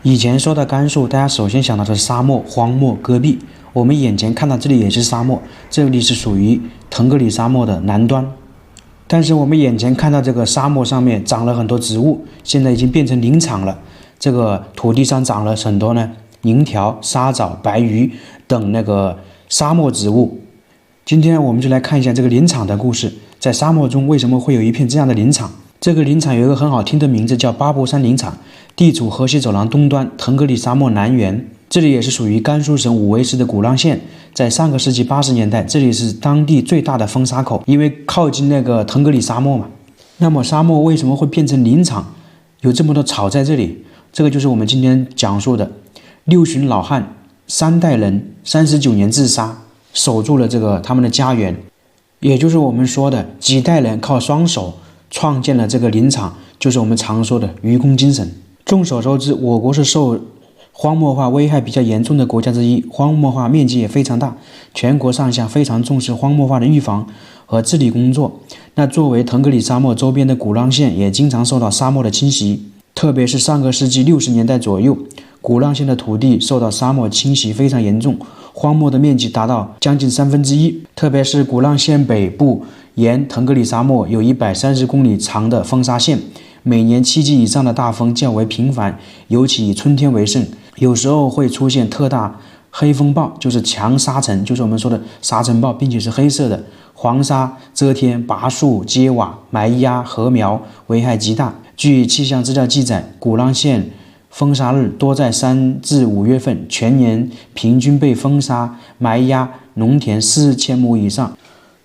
以前说到甘肃，大家首先想到的是沙漠、荒漠、戈壁。我们眼前看到这里也是沙漠，这里是属于腾格里沙漠的南端。但是我们眼前看到这个沙漠上面长了很多植物，现在已经变成林场了。这个土地上长了很多呢银条、沙枣、白鱼等那个沙漠植物。今天我们就来看一下这个林场的故事。在沙漠中为什么会有一片这样的林场？这个林场有一个很好听的名字，叫巴布山林场，地处河西走廊东端，腾格里沙漠南缘。这里也是属于甘肃省武威市的古浪县。在上个世纪80年代，这里是当地最大的风沙口，因为靠近那个腾格里沙漠嘛。那么沙漠为什么会变成林场？有这么多草在这里，这个就是我们今天讲述的六旬老汉3代人39年自杀，守住了这个他们的家园，也就是我们说的几代人靠双手创建了这个林场，就是我们常说的愚公精神。众所周知，我国是受荒漠化危害比较严重的国家之一，荒漠化面积也非常大，全国上下非常重视荒漠化的预防和治理工作。那作为腾格里沙漠周边的古浪县，也经常受到沙漠的侵袭，特别是上个世纪60年代左右，古浪县的土地受到沙漠侵袭非常严重，荒漠的面积达到将近1/3。特别是古浪县北部沿腾格里沙漠有130公里长的风沙线，每年7级以上的大风较为频繁，尤其以春天为盛，有时候会出现特大黑风暴，就是强沙尘，就是我们说的沙尘暴，并且是黑色的。黄沙遮天，拔树揭瓦，埋压禾苗，危害极大。据气象资料记载，古浪县风沙日多在3至5月份，全年平均被风沙埋压农田4000亩以上。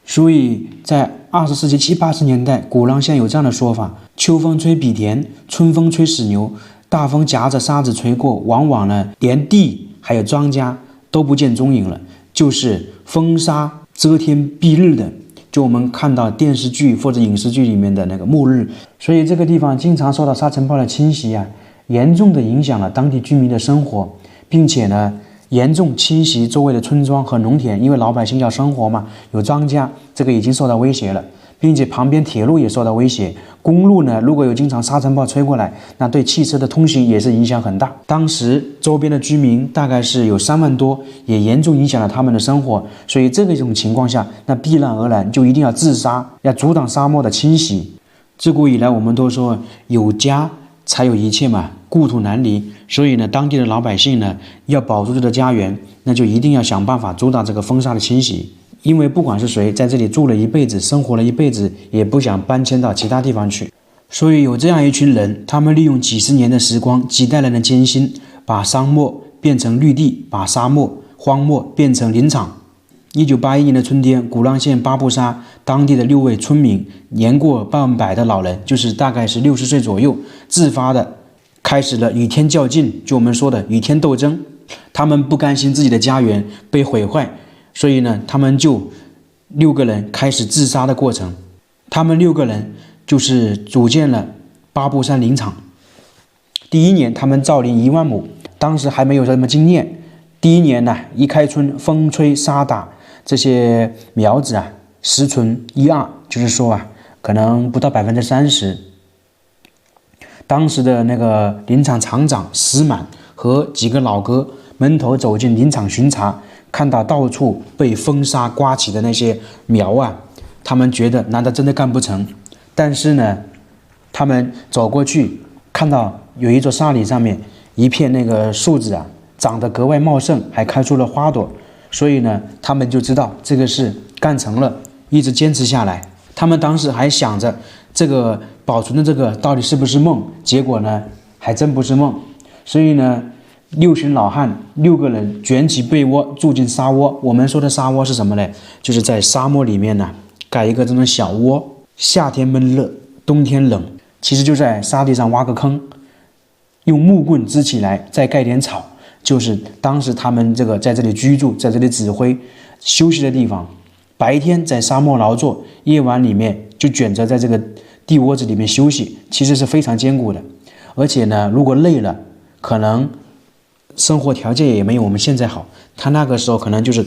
所以在20世纪70、80年代，古浪县有这样的说法：秋风吹比田，春风吹死牛。大风夹着沙子吹过，往往呢连地还有庄稼都不见踪影了，就是风沙遮天蔽日的，就我们看到电视剧或者影视剧里面的那个末日。所以这个地方经常受到沙尘暴的侵袭啊，严重的影响了当地居民的生活，并且呢严重侵袭周围的村庄和农田，因为老百姓要生活嘛，有庄稼，这个已经受到威胁了，并且旁边铁路也受到威胁。公路呢，如果有经常沙尘暴吹过来，那对汽车的通行也是影响很大。当时周边的居民大概是有3万多，也严重影响了他们的生活。所以这种情况下，那必然而然就一定要自杀，要阻挡沙漠的侵袭。自古以来我们都说有家才有一切嘛，故土难离。所以呢，当地的老百姓呢，要保住这个家园，那就一定要想办法阻挡这个风沙的侵袭。因为不管是谁在这里住了一辈子，生活了一辈子，也不想搬迁到其他地方去。所以有这样一群人，他们利用几十年的时光，几代人的艰辛，把沙漠变成绿地，把沙漠荒漠变成林场。1981年的春天，古浪县巴布沙当地的6位村民，年过半百的老人，就是大概是60岁左右，自发的开始了与天较劲，就我们说的与天斗争。他们不甘心自己的家园被毁坏，所以呢，他们就6个人开始自杀的过程。他们6个人就是组建了巴布山林场。第1年，他们造林1万亩，当时还没有什么经验。第1年呢，一开春，风吹沙打，这些苗子啊，实存1、2，就是说啊，可能不到30%。当时的那个林场场长石满和几个老哥闷头走进林场巡查，看到到处被风沙刮起的那些苗啊，他们觉得难道真的干不成？但是呢，他们走过去，看到有一座沙岭上面一片那个树子啊，长得格外茂盛，还开出了花朵，所以呢，他们就知道这个事干成了，一直坚持下来。他们当时还想着这个保存的这个到底是不是梦，结果呢，还真不是梦。所以呢，6旬老汉6个人卷起被窝住进沙窝。我们说的沙窝是什么呢？就是在沙漠里面呢盖一个这种小窝，夏天闷热，冬天冷，其实就在沙地上挖个坑，用木棍支起来，再盖点草，就是当时他们这个在这里居住，在这里指挥休息的地方。白天在沙漠劳作，夜晚里面就卷着在这个地窝子里面休息，其实是非常艰苦的。而且呢，如果累了，可能生活条件也没有我们现在好。他那个时候可能就是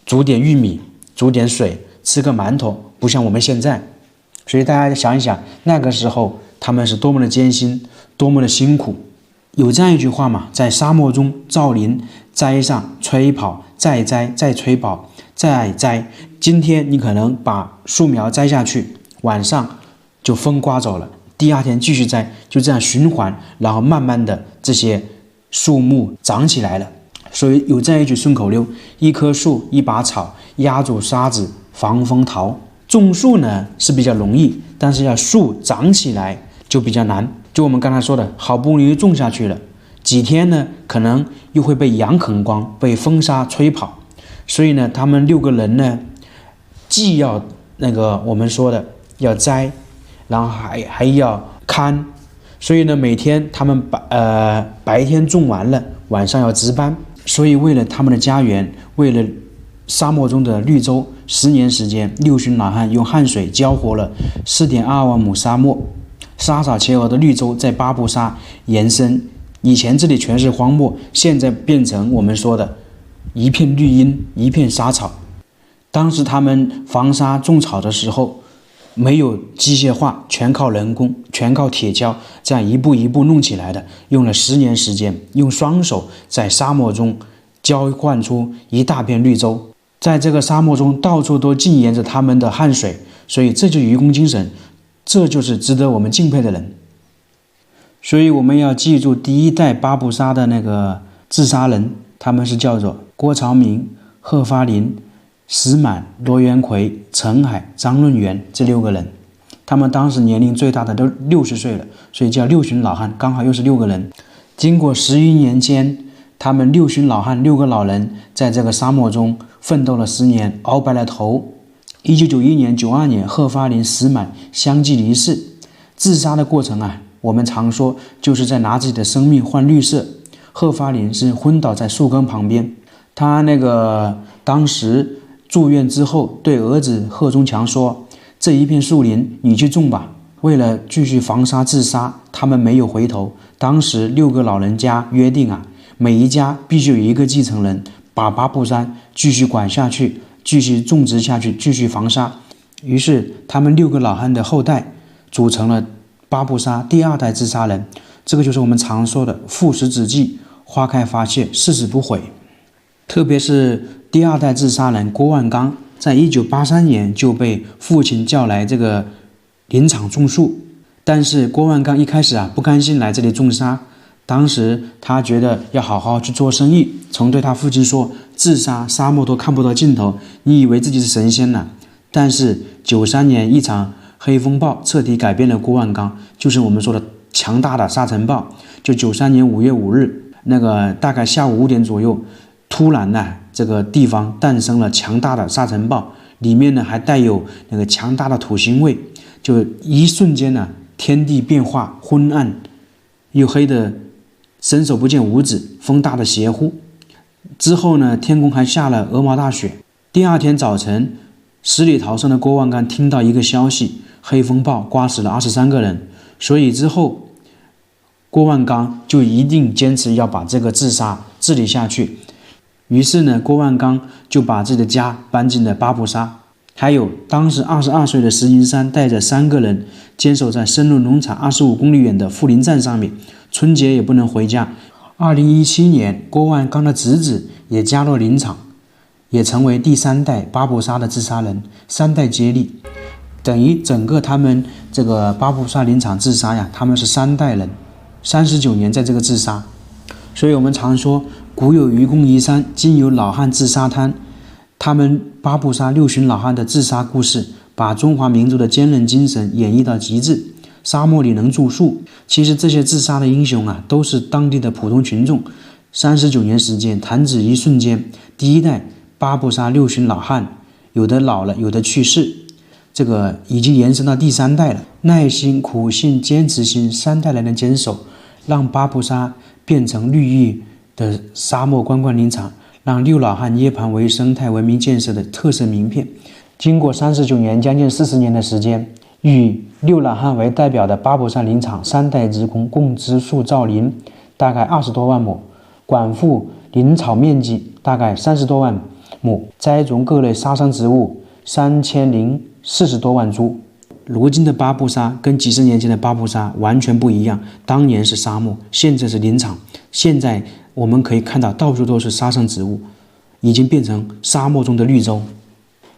煮点玉米，煮点水，吃个馒头，不像我们现在。所以大家想一想，那个时候他们是多么的艰辛，多么的辛苦。有这样一句话嘛，在沙漠中造林，栽上吹跑，再栽，再吹跑，再栽。今天你可能把树苗栽下去，晚上就风刮走了，第二天继续栽，就这样循环，然后慢慢的这些树木长起来了。所以有这样一句顺口溜：一棵树，一把草，压住沙子，防风逃。种树呢是比较容易，但是要树长起来就比较难。就我们刚才说的，好不容易种下去了，几天呢可能又会被羊啃光，被风沙吹跑。所以呢，他们6个人呢，既要我们说的要栽，然后还要看。所以呢，每天他们白天种完了，晚上要值班。所以为了他们的家园，为了沙漠中的绿洲，10年时间，6旬老汉用汗水浇活了4.2万亩沙漠。沙草齐额的绿洲在巴布沙延伸，以前这里全是荒漠，现在变成我们说的一片绿荫，一片沙草。当时他们防沙种草的时候，没有机械化，全靠人工，全靠铁锹，这样一步一步弄起来的，用了10年时间，用双手在沙漠中浇灌出一大片绿洲。在这个沙漠中，到处都浸盐着他们的汗水，所以这就是愚公精神，这就是值得我们敬佩的人。所以我们要记住第一代巴布沙的那个治沙人，他们是叫做郭朝明、贺发林、石满、罗元奎、陈海、张论元这6个人。他们当时年龄最大的都60岁了，所以叫6旬老汉，刚好又是6个人。经过11年间，他们6旬老汉6个老人在这个沙漠中奋斗了10年，熬白了头。1991年、92年，贺发林、石满相继离世。自杀的过程啊，我们常说就是在拿自己的生命换绿色。贺发林是昏倒在树根旁边，他当时住院之后，对儿子贺中强说：“这一片树林你去种吧。”为了继续防沙治沙，他们没有回头。当时6个老人家约定啊，每一家必须有一个继承人，把巴布山继续管下去，继续种植下去，继续防沙。于是他们6个老汉的后代组成了巴布沙第2代治沙人。这个就是我们常说的父死子继，花开发谢，誓死不悔。特别是第2代治沙人郭万刚，在1983年就被父亲叫来这个林场种树。但是郭万刚一开始不甘心来这里种沙，当时他觉得要好好去做生意，曾对他父亲说：“治沙沙漠都看不到尽头，你以为自己是神仙呢？”但是93年一场黑风暴彻底改变了郭万刚，就是我们说的强大的沙尘暴。就93年5月5日，大概下午5点左右，突然这个地方诞生了强大的沙尘暴，里面还带有强大的土腥味，就一瞬间天地变化，昏暗又黑的伸手不见五指，风大的邪乎。之后天空还下了鹅毛大雪。第2天早晨，死里逃生的郭万刚听到一个消息，黑风暴刮死了23个人。所以之后郭万刚就一定坚持要把这个治沙治理下去。于是郭万刚就把自己的家搬进了巴布沙。还有当时22岁的石英山带着3个人坚守在深入农场25公里远的富林站上面，春节也不能回家。2017年，郭万刚的侄子也加入林场，也成为第3代巴布沙的治沙人，3代接力，等于整个他们这个巴布沙林场治沙呀，他们是3代人，39年在这个治沙。所以我们常说，古有愚公移山，今有老汉治沙滩。他们巴布沙6旬老汉的治沙故事，把中华民族的坚韧精神演绎到极致。沙漠里能种树，其实这些治沙的英雄都是当地的普通群众。39年时间，弹指一瞬间，第1代巴布沙6旬老汉，有的老了，有的去世，这个已经延伸到第3代了。耐心、苦心、坚持心3代人的坚守，让巴布沙变成绿意的沙漠观光林场，让6老汉涅槃为生态文明建设的特色名片。经过39年，将近40年的时间，以6老汉为代表的巴布沙林场3代职工共植树造林，大概20多万亩，管覆林草面积大概30多万亩，栽种各类沙生植物3040多万株。如今的巴布沙跟几十年前的巴布沙完全不一样，当年是沙漠，现在是林场。现在我们可以看到到处都是沙生植物，已经变成沙漠中的绿洲。